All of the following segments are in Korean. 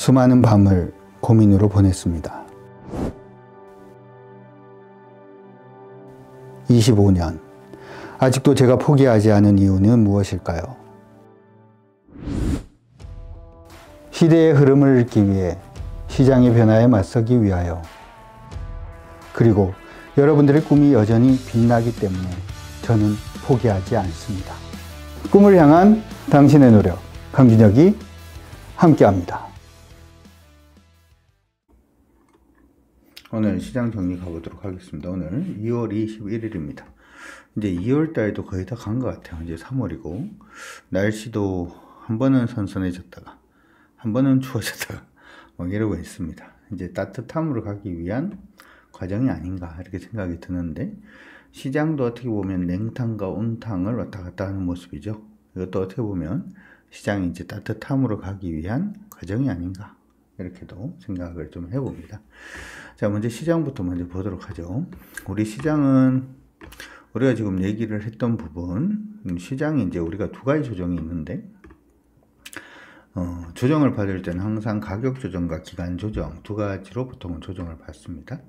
수많은 밤을 고민으로 보냈습니다. 25년. 아직도 제가 포기하지 않은 이유는 무엇일까요? 시대의 흐름을 읽기 위해, 시장의 변화에 맞서기 위하여, 그리고 여러분들의 꿈이 여전히 빛나기 때문에 저는 포기하지 않습니다. 꿈을 향한 당신의 노력, 강준혁이 함께합니다. 오늘 시장 정리 가보도록 하겠습니다. 오늘 2월 21일입니다. 이제 2월 달도 거의 다 간 것 같아요. 이제 3월이고, 날씨도 한 번은 선선해졌다가, 한 번은 추워졌다가, 막 이러고 있습니다. 이제 따뜻함으로 가기 위한 과정이 아닌가, 이렇게 생각이 드는데, 시장도 어떻게 보면 냉탕과 온탕을 왔다 갔다 하는 모습이죠. 이것도 어떻게 보면 시장이 이제 따뜻함으로 가기 위한 과정이 아닌가, 이렇게도 생각을 좀 해봅니다. 자, 먼저 시장부터 먼저 보도록 하죠. 우리 시장은 우리가 지금 얘기를 했던 부분, 시장이 이제 우리가 두 가지 조정이 있는데, 조정을 받을 때는 항상 가격 조정과 기간 조정 두 가지로 보통은 조정을 받습니다.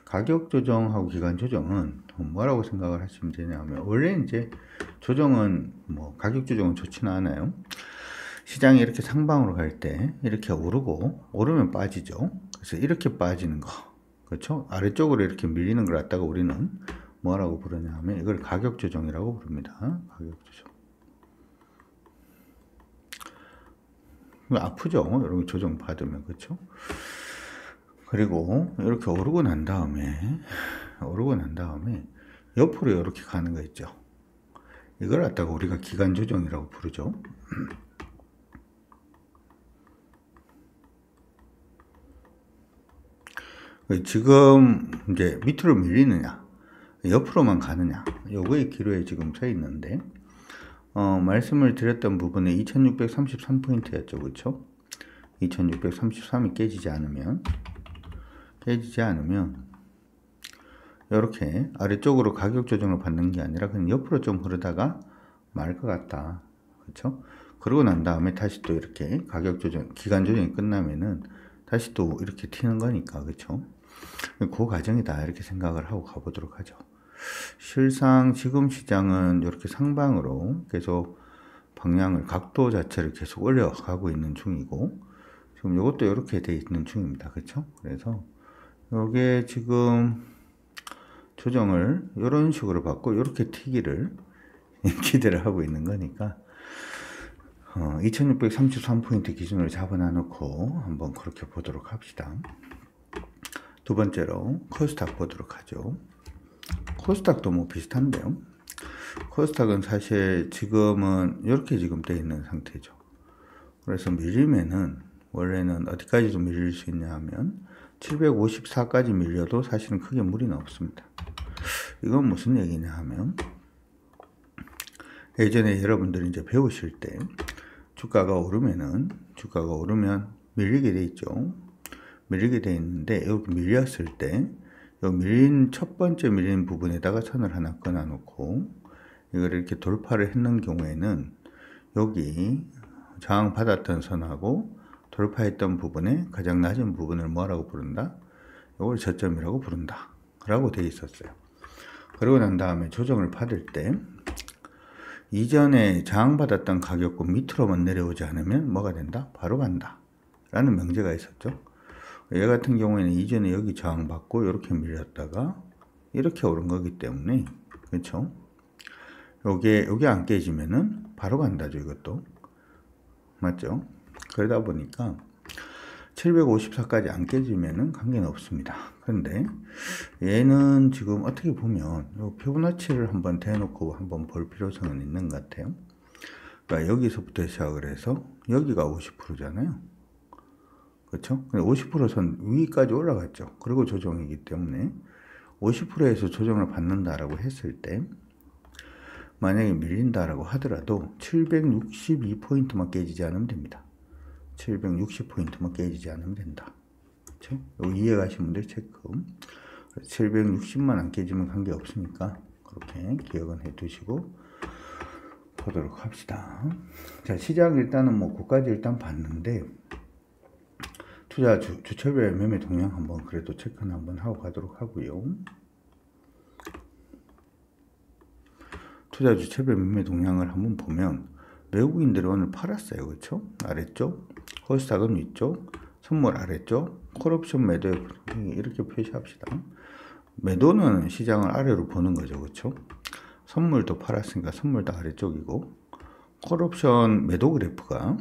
가격 조정하고 기간 조정은 뭐라고 생각을 하시면 되냐면, 원래 이제 조정은 가격 조정은 좋지는 않아요. 시장이 이렇게 상방으로 갈 때 이렇게 오르고, 오르면 빠지죠. 그래서 이렇게 빠지는 거, 그렇죠? 아래쪽으로 이렇게 밀리는 걸 갖다가 우리는 뭐라고 부르냐 하면, 이걸 가격 조정이라고 부릅니다. 가격 조정. 아프죠? 이렇게 조정 받으면, 그렇죠? 그리고 이렇게 오르고 난 다음에 옆으로 이렇게 가는 거 있죠? 이걸 갖다가 우리가 기간 조정이라고 부르죠. 지금 이제 밑으로 밀리느냐, 옆으로만 가느냐, 요거의 기로에 지금 서 있는데, 말씀을 드렸던 부분에 2633포인트였죠. 그렇죠? 2633이 깨지지 않으면 이렇게 아래쪽으로 가격 조정을 받는 게 아니라 그냥 옆으로 좀 흐르다가 말 것 같다. 그렇죠? 그러고 난 다음에 다시 또 이렇게 가격 조정, 기간 조정이 끝나면은 다시 또 이렇게 튀는 거니까, 그렇죠? 그 과정이다, 이렇게 생각을 하고 가보도록 하죠. 실상 지금 시장은 이렇게 상방으로 계속 방향을, 각도 자체를 계속 올려가고 있는 중이고, 지금 이것도 이렇게 돼 있는 중입니다. 그렇죠? 그래서 이게 지금 조정을 이런 식으로 받고 이렇게 튀기를 기대를 하고 있는 거니까, 2633포인트 기준으로 잡아놔 놓고 한번 그렇게 보도록 합시다. 두 번째로 코스닥 보도록 하죠. 코스닥도 뭐 비슷한데요. 코스닥은 사실 지금은 이렇게 지금 돼 있는 상태죠. 그래서 밀리면은, 원래는 어디까지도 밀릴 수 있냐 하면 754까지 밀려도 사실은 크게 무리는 없습니다. 이건 무슨 얘기냐 하면, 예전에 여러분들이 이제 배우실 때 주가가 오르면 밀리게 돼 있죠. 밀리게 돼 있는데, 여기 밀렸을 때 여기 첫 번째 밀린 부분에다가 선을 하나 끊어 놓고 이걸 이렇게 돌파를 했는 경우에는, 여기 저항 받았던 선하고 돌파했던 부분에 가장 낮은 부분을 뭐라고 부른다? 이걸 저점이라고 부른다 라고 돼 있었어요. 그러고 난 다음에 조정을 받을 때 이전에 저항받았던 가격권 밑으로만 내려오지 않으면 뭐가 된다? 바로 간다 라는 명제가 있었죠. 얘 같은 경우에는 이전에 여기 저항받고 이렇게 밀렸다가 이렇게 오른 거기 때문에, 그렇죠? 요게 안 깨지면은 바로 간다죠. 이것도 맞죠? 그러다 보니까 754까지 안 깨지면은 관계는 없습니다. 그런데 얘는 지금 어떻게 보면 요 피보나치를 한번 대놓고 한번 볼 필요성은 있는 것 같아요. 그러니까 여기서부터 시작을 해서 여기가 50%잖아요. 그렇죠? 50% 선 위까지 올라갔죠. 그리고 조정이기 때문에 50%에서 조정을 받는다라고 했을 때, 만약에 밀린다라고 하더라도 762포인트만 깨지지 않으면 됩니다. 760포인트만 깨지지 않으면 된다. 그렇죠? 이거 이해가신 분들 체크. 760만 안 깨지면 관계없으니까 그렇게 기억은 해 두시고 보도록 합시다. 자, 시장 일단은 뭐 고까지 일단 봤는데, 투자 주체별 매매 동향 한번 그래도 체크는 한번 하고 가도록 하고요. 투자 주체별 매매 동향을 한번 보면 외국인들이 오늘 팔았어요. 그렇죠? 아래쪽, 코스닥은 위쪽, 선물 아래쪽, 콜옵션 매도 이렇게 표시합시다. 매도는 시장을 아래로 보는 거죠. 그렇죠? 선물도 팔았으니까 선물도 아래쪽이고, 콜옵션 매도 그래프가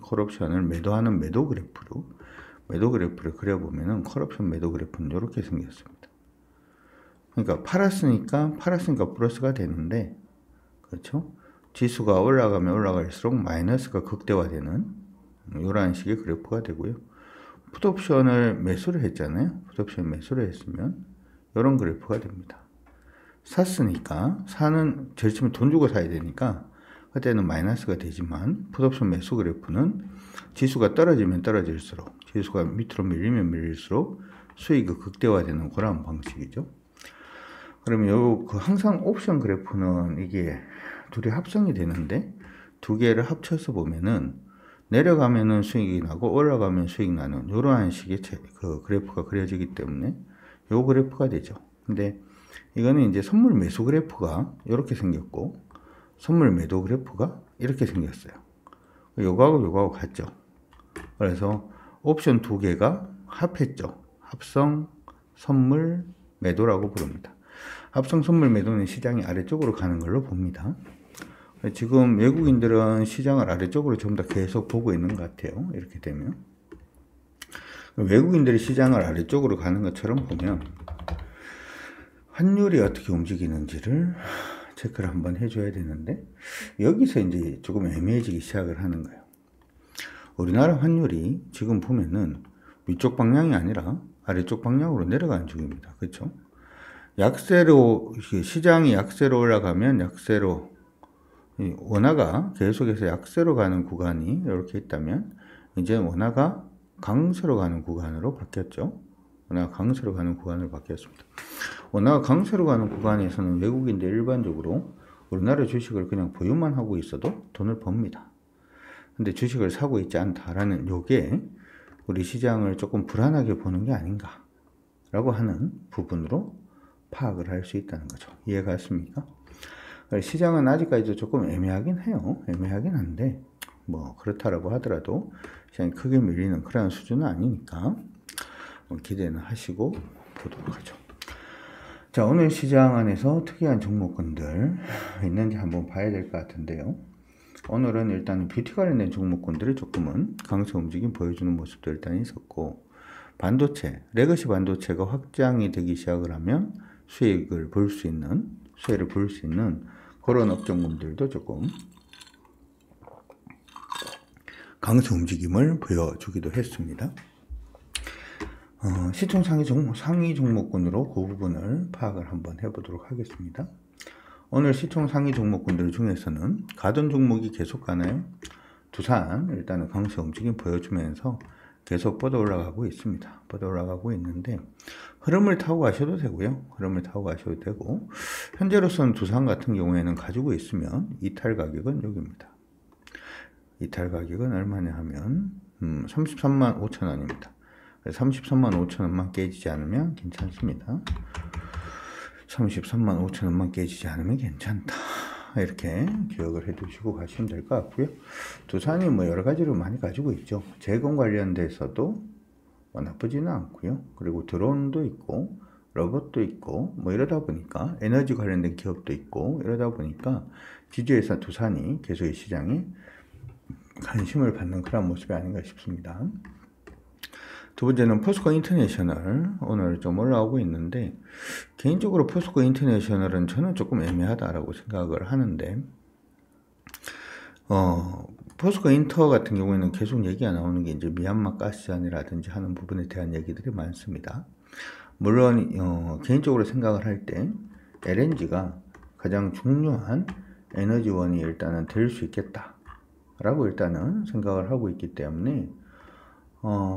콜옵션을 매도하는 매도 그래프를 그려보면은 콜옵션 매도 그래프는 이렇게 생겼습니다. 그러니까 팔았으니까 플러스가 되는데, 그렇죠? 지수가 올라가면 올라갈수록 마이너스가 극대화되는 이러한 식의 그래프가 되고요. 풋옵션을 매수를 했잖아요. 풋옵션 매수를 했으면 이런 그래프가 됩니다. 샀으니까 사는 제일 처음에 돈 주고 사야 되니까 그때는 마이너스가 되지만 풋옵션 매수 그래프는 지수가 떨어지면 떨어질수록 지수가 밑으로 밀리면 밀릴수록 수익이 극대화되는 그런 방식이죠. 그러면 항상 옵션 그래프는 이게 둘이 합성이 되는데 두 개를 합쳐서 보면은 내려가면은 수익이 나고 올라가면 수익 나는 이러한 식의 그 그래프가 그려지기 때문에 요 그래프가 되죠. 근데 이거는 이제 선물 매수 그래프가 이렇게 생겼고 선물 매도 그래프가 이렇게 생겼어요. 요거하고 같죠. 그래서 옵션 두 개가 합했죠. 합성 선물 매도라고 부릅니다. 합성 선물 매도는 시장이 아래쪽으로 가는 걸로 봅니다. 지금 외국인들은 시장을 아래쪽으로 전부 다 계속 보고 있는 것 같아요. 이렇게 되면 외국인들이 시장을 아래쪽으로 가는 것처럼 보면 환율이 어떻게 움직이는지를 체크를 한번 해줘야 되는데 여기서 이제 조금 애매해지기 시작을 하는 거예요. 우리나라 환율이 지금 보면은 위쪽 방향이 아니라 아래쪽 방향으로 내려가는 중입니다. 그렇죠? 약세로 시장이 약세로 올라가면 약세로 원화가 계속해서 약세로 가는 구간이 이렇게 있다면 이제 원화가 강세로 가는 구간으로 바뀌었죠. 원화가 강세로 가는 구간으로 바뀌었습니다. 원화가 강세로 가는 구간에서는 외국인들 일반적으로 우리나라 주식을 그냥 보유만 하고 있어도 돈을 법니다. 근데 주식을 사고 있지 않다라는 요게 우리 시장을 조금 불안하게 보는 게 아닌가 라고 하는 부분으로 파악을 할 수 있다는 거죠. 이해가 갔습니까? 시장은 아직까지도 조금 애매하긴 해요. 애매하긴 한데 뭐 그렇다라고 하더라도 시장이 크게 밀리는 그런 수준은 아니니까 기대는 하시고 보도록 하죠. 자, 오늘 시장 안에서 특이한 종목군들 있는지 한번 봐야 될 것 같은데요. 오늘은 일단 뷰티 관련된 종목군들이 조금은 강세 움직임 보여주는 모습도 일단 있었고, 반도체, 레거시 반도체가 확장이 되기 시작을 하면 수혜를 볼 수 있는 그런 업종군들도 조금 강세 움직임을 보여주기도 했습니다. 시총 상위 종목군으로 그 부분을 파악을 한번 해보도록 하겠습니다. 오늘 시총 상위 종목군들 중에서는 가던 종목이 계속 가나요? 두산 일단은 강세 움직임 보여주면서 계속 뻗어 올라가고 있습니다. 뻗어 올라가고 있는데 흐름을 타고 가셔도 되고요. 흐름을 타고 가셔도 되고 현재로서는 두산 같은 경우에는 가지고 있으면 이탈 가격은 여기입니다. 이탈 가격은 얼마냐 하면 33만 5천 원입니다. 33만 5천 원만 깨지지 않으면 괜찮습니다. 33만 5천 원만 깨지지 않으면 괜찮다. 이렇게 기억을 해 두시고 가시면 될 것 같고요. 두산이 뭐 여러 가지로 많이 가지고 있죠. 제공 관련돼서도 뭐 나쁘지는 않고요. 그리고 드론도 있고 로봇도 있고 뭐 이러다 보니까 에너지 관련된 기업도 있고 이러다 보니까 지주회사 두산이 계속 이 시장에 관심을 받는 그런 모습이 아닌가 싶습니다. 두 번째는 포스코 인터내셔널 오늘 좀 올라오고 있는데 개인적으로 포스코 인터내셔널은 저는 조금 애매하다라고 생각을 하는데 포스코 인터 같은 경우에는 계속 얘기가 나오는 게 이제 미얀마 가스전이라든지 하는 부분에 대한 얘기들이 많습니다. 물론 개인적으로 생각을 할 때 LNG가 가장 중요한 에너지원이 일단은 될 수 있겠다라고 일단은 생각을 하고 있기 때문에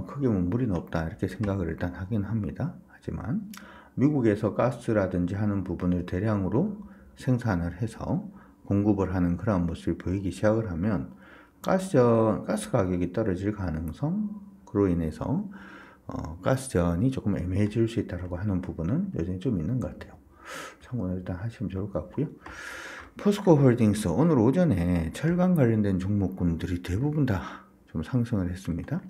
크게 뭐 무리는 없다 이렇게 생각을 일단 하긴 합니다. 하지만 미국에서 가스라든지 하는 부분을 대량으로 생산을 해서 공급을 하는 그런 모습이 보이기 시작을 하면 가스 가격이 떨어질 가능성 그로 인해서 가스 제한이 조금 애매해질 수 있다라고 하는 부분은 여전히 좀 있는 것 같아요. 참고는 일단 하시면 좋을 것 같고요. 포스코 홀딩스 오늘 오전에 철강 관련된 종목군들이 대부분 다 좀 상승을 했습니다.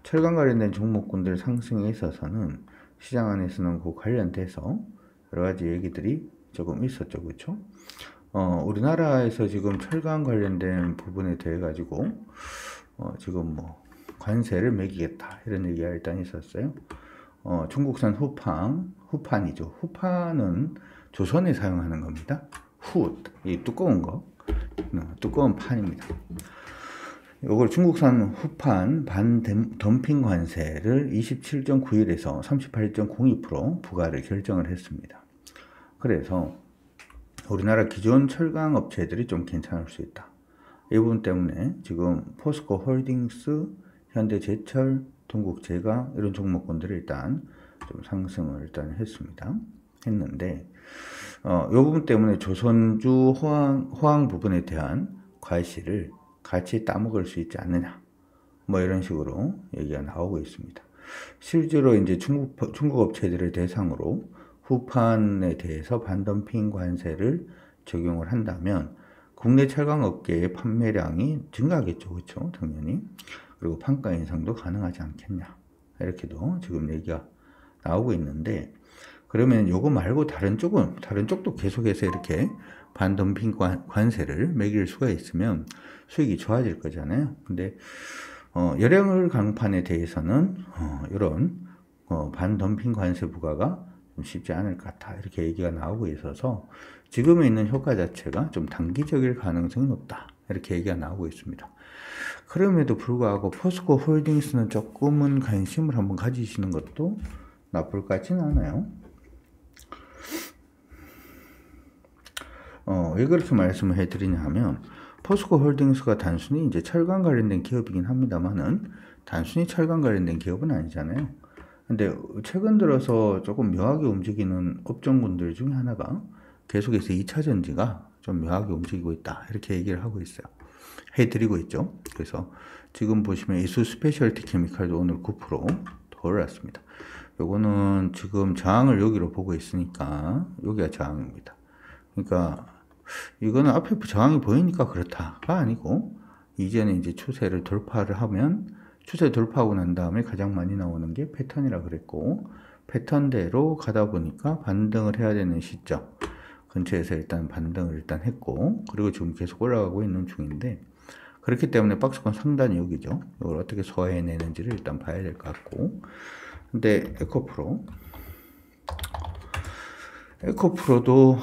철강 관련된 종목군들 상승에 있어서는 시장 안에서는 그 관련돼서 여러 가지 얘기들이 조금 있었죠, 그렇죠? 우리나라에서 지금 철강 관련된 부분에 대해 가지고 지금 뭐 관세를 매기겠다 이런 얘기가 일단 있었어요. 중국산 후판이죠. 후판은 조선에 사용하는 겁니다. 이 두꺼운 거, 두꺼운 판입니다. 이걸 중국산 후판 반덤핑 관세를 27.91에서 38.02% 부과를 결정을 했습니다. 그래서 우리나라 기존 철강 업체들이 좀 괜찮을 수 있다. 이 부분 때문에 지금 포스코 홀딩스, 현대제철, 동국제강 이런 종목군들이 일단 좀 상승을 일단 했는데 이 부분 때문에 조선주 호황 부분에 대한 과실을 같이 따먹을 수 있지 않느냐, 뭐 이런 식으로 얘기가 나오고 있습니다. 실제로 이제 중국 업체들을 대상으로 후판에 대해서 반덤핑 관세를 적용을 한다면 국내 철강업계의 판매량이 증가하겠죠, 그렇죠? 당연히. 그리고 판가 인상도 가능하지 않겠냐, 이렇게도 지금 얘기가 나오고 있는데, 그러면 요거 말고 다른 쪽도 계속해서 이렇게 반덤핑 관세를 매길 수가 있으면 수익이 좋아질 거잖아요. 근데 열혈 강판에 대해서는 이런 반덤핑 관세 부과가 좀 쉽지 않을 것 같아, 이렇게 얘기가 나오고 있어서 지금에 있는 효과 자체가 좀 단기적일 가능성이 높다, 이렇게 얘기가 나오고 있습니다. 그럼에도 불구하고 포스코 홀딩스는 조금은 관심을 한번 가지시는 것도 나쁠 것 같지는 않아요. 왜 그렇게 말씀을 해드리냐 하면, 포스코 홀딩스가 단순히 이제 철강 관련된 기업이긴 합니다만은 단순히 철강 관련된 기업은 아니잖아요. 근데 최근 들어서 조금 묘하게 움직이는 업종군들 중에 하나가 계속해서 2차 전지가 좀 묘하게 움직이고 있다, 이렇게 얘기를 하고 있어요. 해드리고 있죠. 그래서 지금 보시면 이수 스페셜티 케미칼도 오늘 9% 더 올랐습니다. 요거는 지금 저항을 여기로 보고 있으니까 여기가 저항입니다. 그러니까 이거는 앞에 저항이 보이니까 그렇다가 아니고, 이전에 이제 추세를 돌파를 하면, 추세 돌파하고 난 다음에 가장 많이 나오는 게 패턴이라 그랬고, 패턴대로 가다 보니까 반등을 해야 되는 시점 근처에서 일단 반등을 일단 했고, 그리고 지금 계속 올라가고 있는 중인데, 그렇기 때문에 박스권 상단이 여기죠. 이걸 어떻게 소화해내는지를 일단 봐야 될 것 같고, 근데 에코프로도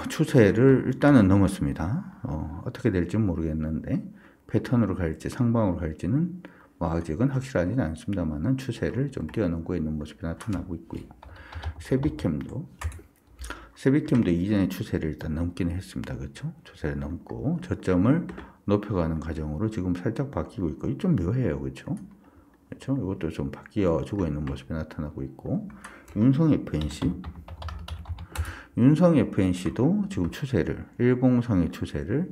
추세를 일단은 넘었습니다. 어떻게 될지는 모르겠는데 패턴으로 갈지 상방으로 갈지는 뭐 아직은 확실하지는 않습니다만은 추세를 좀 뛰어넘고 있는 모습이 나타나고 있고요. 세비캠도 이전에 추세를 일단 넘기는 했습니다. 그렇죠? 추세를 넘고 저점을 높여가는 과정으로 지금 살짝 바뀌고 있고, 좀 묘해요. 그렇죠? 그렇죠? 이것도 좀 바뀌어주고 있는 모습이 나타나고 있고, 윤성 FNC도 지금 추세를, 일봉상의 추세를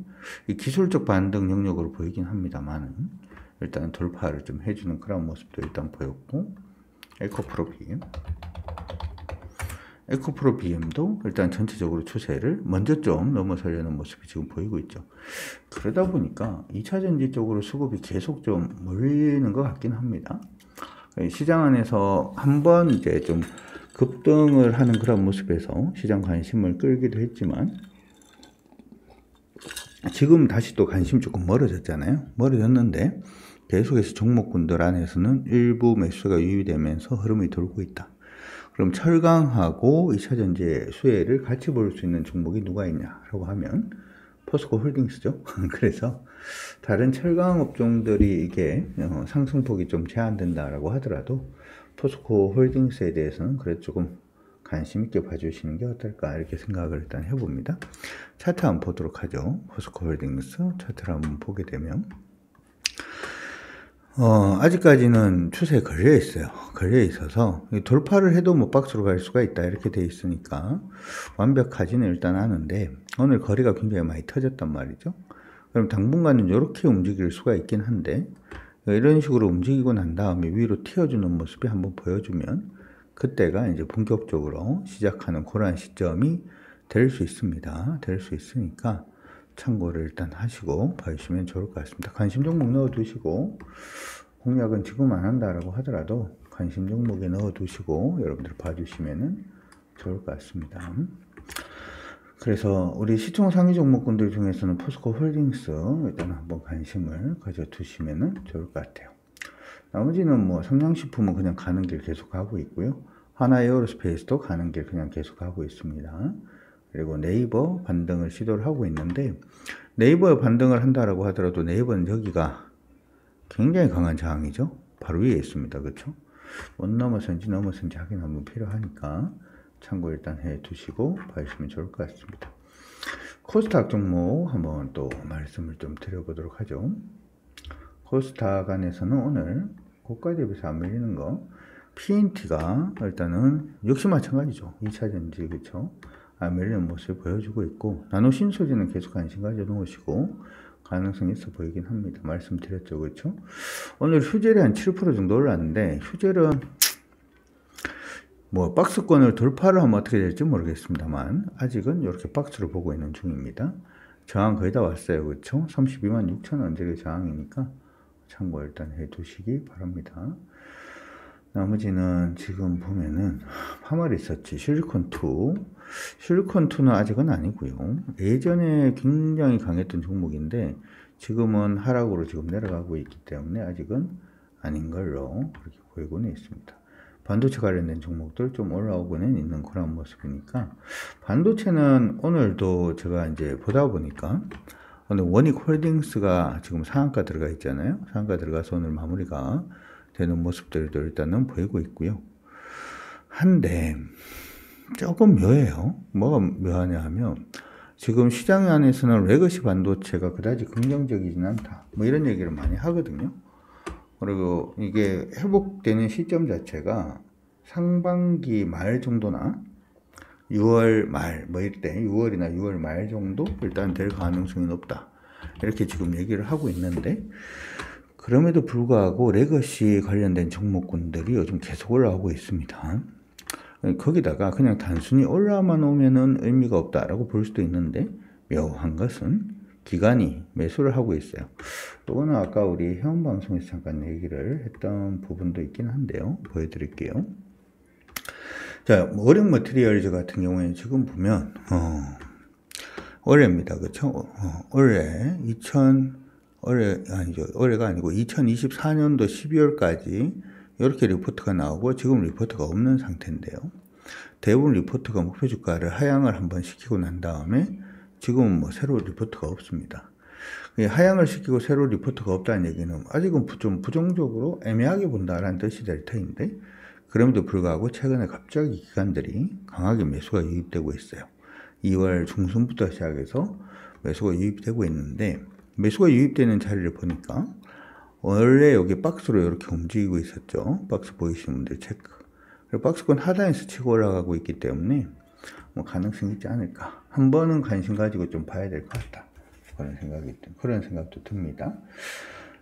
기술적 반등 영역으로 보이긴 합니다만 일단 돌파를 좀 해주는 그런 모습도 일단 보였고, 에코프로 BM도 일단 전체적으로 추세를 먼저 좀 넘어서려는 모습이 지금 보이고 있죠. 그러다 보니까 2차 전지 쪽으로 수급이 계속 좀 몰리는 것 같긴 합니다. 시장 안에서 한번 이제 좀 급등을 하는 그런 모습에서 시장 관심을 끌기도 했지만, 지금 다시 또 관심이 조금 멀어졌잖아요. 멀어졌는데 계속해서 종목군들 안에서는 일부 매수가 유입되면서 흐름이 돌고 있다. 그럼 철강하고 2차전지의 수혜를 같이 볼 수 있는 종목이 누가 있냐라고 하면 포스코 홀딩스죠. 그래서 다른 철강 업종들이 이게 상승폭이 좀 제한된다라고 하더라도 포스코 홀딩스에 대해서는 그래도 조금 관심 있게 봐주시는 게 어떨까, 이렇게 생각을 일단 해봅니다. 차트 한번 보도록 하죠. 포스코 홀딩스 차트를 한번 보게 되면 아직까지는 추세에 걸려 있어요. 걸려 있어서 돌파를 해도 뭐 박스로 갈 수가 있다, 이렇게 돼 있으니까 완벽하지는 일단 않은데, 오늘 거리가 굉장히 많이 터졌단 말이죠. 그럼 당분간은 이렇게 움직일 수가 있긴 한데, 이런 식으로 움직이고 난 다음에 위로 튀어주는 모습이 한번 보여주면 그때가 이제 본격적으로 시작하는 그러한 시점이 될 수 있습니다. 될 수 있으니까 참고를 일단 하시고 봐주시면 좋을 것 같습니다. 관심 종목 넣어두시고, 공략은 지금 안 한다라고 하더라도 관심 종목에 넣어두시고 여러분들 봐주시면 좋을 것 같습니다. 그래서 우리 시총 상위 종목군들 중에서는 포스코 홀딩스 일단 한번 관심을 가져두시면 좋을 것 같아요. 나머지는 뭐 삼양식품은 그냥 가는 길 계속 가고 있고요. 하나에어로스페이스도 가는 길 그냥 계속 가고 있습니다. 그리고 네이버 반등을 시도를 하고 있는데, 네이버 반등을 한다라고 하더라도 네이버는 여기가 굉장히 강한 저항이죠. 바로 위에 있습니다. 그렇죠? 못 넘어선지 넘어선지 확인 한번 필요하니까 참고 일단 해 두시고 봐주시면 좋을 것 같습니다. 코스닥 종목 한번 또 말씀을 좀 드려보도록 하죠. 코스닥 안에서는 오늘 고가 대비해서 안 밀리는 거, PNT가 일단은 역시 마찬가지죠. 2차전지 그쵸? 안 밀리는 모습을 보여주고 있고, 나노신소재는 계속 관심 가져 놓으시고 가능성이 있어 보이긴 합니다. 말씀드렸죠. 그렇죠? 오늘 휴젤이 한 7% 정도 올랐는데, 휴젤은 뭐 박스권을 돌파를 하면 어떻게 될지 모르겠습니다만 아직은 이렇게 박스를 보고 있는 중입니다. 저항 거의 다 왔어요. 그렇죠? 32만 6천 원짜리 저항이니까 참고 일단 해 두시기 바랍니다. 나머지는 지금 보면은 파마리서치, 실리콘2. 실리콘2는 아직은 아니고요. 예전에 굉장히 강했던 종목인데 지금은 하락으로 지금 내려가고 있기 때문에 아직은 아닌 걸로 그렇게 보이고는 있습니다. 반도체 관련된 종목들 좀 올라오고는 있는 그런 모습이니까, 반도체는 오늘도 제가 이제 보다 보니까 오늘 원익홀딩스가 지금 상한가 들어가 있잖아요. 상한가 들어가서 오늘 마무리가 되는 모습들도 일단은 보이고 있고요. 한데 조금 묘해요. 뭐가 묘하냐 하면, 지금 시장 안에서는 레거시 반도체가 그다지 긍정적이진 않다, 뭐 이런 얘기를 많이 하거든요. 그리고 이게 회복되는 시점 자체가 상반기 말 정도나 6월 말 뭐 이때 6월이나 6월 말 정도 일단 될 가능성이 높다, 이렇게 지금 얘기를 하고 있는데, 그럼에도 불구하고 레거시 관련된 종목군들이 요즘 계속 올라오고 있습니다. 거기다가 그냥 단순히 올라만 오면은 의미가 없다라고 볼 수도 있는데, 묘한 것은 기관이 매수를 하고 있어요. 이거는 아까 우리 회원방송에서 잠깐 얘기를 했던 부분도 있긴 한데요. 보여드릴게요. 자, 어링 머티리얼즈 같은 경우에 지금 보면 올해입니다. 그쵸? 올해가 아니고 2024년도 12월까지 이렇게 리포트가 나오고 지금 리포트가 없는 상태인데요. 대부분 리포트가 목표 주가를 하향을 한번 시키고 난 다음에 지금은 뭐 새로 리포트가 없습니다. 하향을 시키고 새로 리포트가 없다는 얘기는 아직은 좀 부정적으로 애매하게 본다라는 뜻이 될 터인데, 그럼에도 불구하고 최근에 갑자기 기관들이 강하게 매수가 유입되고 있어요. 2월 중순부터 시작해서 매수가 유입되고 있는데, 매수가 유입되는 자리를 보니까 원래 여기 박스로 이렇게 움직이고 있었죠. 박스 보이시는 분들 체크. 그리고 박스권 하단에서 치고 올라가고 있기 때문에 뭐 가능성이 있지 않을까. 한 번은 관심 가지고 좀 봐야 될 것 같다, 그런 생각도 듭니다.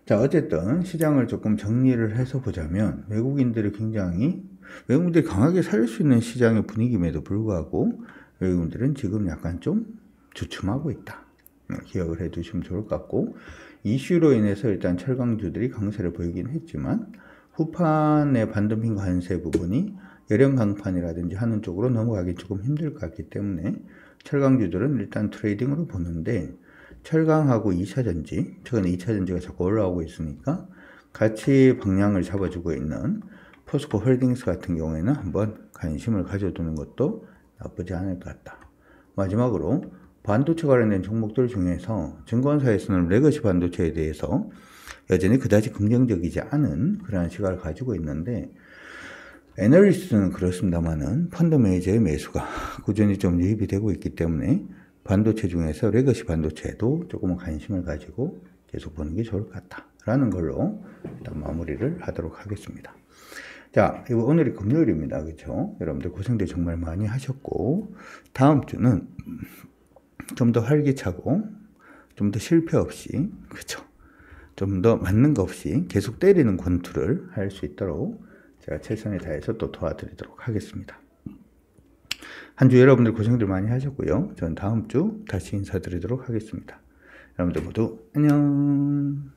자, 어쨌든 시장을 조금 정리를 해서 보자면, 외국인들이 강하게 살릴 수 있는 시장의 분위기임에도 불구하고 외국인들은 지금 약간 좀 주춤하고 있다, 기억을 해 두시면 좋을 것 같고, 이슈로 인해서 일단 철강주들이 강세를 보이긴 했지만 후판의 반도핑 관세 부분이 열형 강판이라든지 하는 쪽으로 넘어가기 조금 힘들 것 같기 때문에 철강주들은 일단 트레이딩으로 보는데, 철강하고 2차전지, 최근에 2차전지가 자꾸 올라오고 있으니까 같이 방향을 잡아주고 있는 포스코 홀딩스 같은 경우에는 한번 관심을 가져두는 것도 나쁘지 않을 것 같다. 마지막으로 반도체 관련된 종목들 중에서 증권사에서는 레거시 반도체에 대해서 여전히 그다지 긍정적이지 않은 그러한 시각을 가지고 있는데, 애널리스트는 그렇습니다만은 펀드 매니저의 매수가 꾸준히 좀 유입이 되고 있기 때문에 반도체 중에서 레거시 반도체에도 조금은 관심을 가지고 계속 보는 게 좋을 것 같다라는 걸로 일단 마무리를 하도록 하겠습니다. 자, 이거 오늘이 금요일입니다. 그렇죠? 여러분들 고생들 정말 많이 하셨고, 다음 주는 좀 더 활기차고 좀 더 실패 없이, 그렇죠? 좀 더 맞는 거 없이 계속 때리는 권투를 할 수 있도록 제가 최선을 다해서 또 도와드리도록 하겠습니다. 한 주 여러분들 고생들 많이 하셨고요. 저는 다음 주 다시 인사드리도록 하겠습니다. 여러분들 모두 안녕.